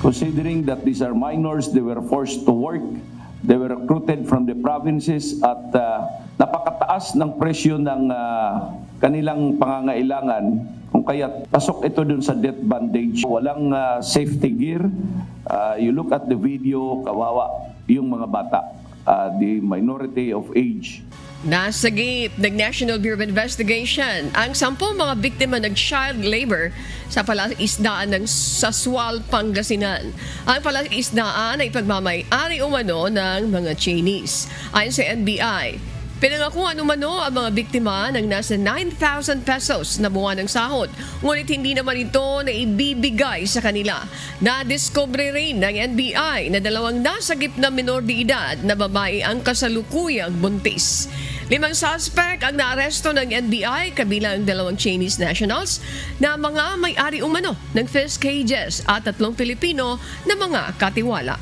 Considering that these are minors, they were forced to work, they were recruited from the provinces at napakataas ng presyo ng kanilang pangangailangan. Kung kaya pasok ito dun sa death bandage, walang safety gear. You look at the video, kawawa yung mga bata, the minority of age. Nasagip ng National Bureau of Investigation ang 10 mga biktima ng child labor sa palaisdaan ng Saswal, Pangasinan. Ang palaisdaan ay pagmamay-ari umano ng mga Chinese. Ayon sa NBI, pinangakuan umano ang mga biktima ng nasa 9,000 pesos na buwan ng sahod. Ngunit hindi naman ito na ibibigay sa kanila. Nadiskubre rin ng NBI na 2 nasagip na minor de edad na babae ang kasalukuyang buntis. 5 suspect ang naaresto ng NBI kabilang 2 Chinese nationals na mga may-ari umano ng fish cages at 3 Pilipino na mga katiwala.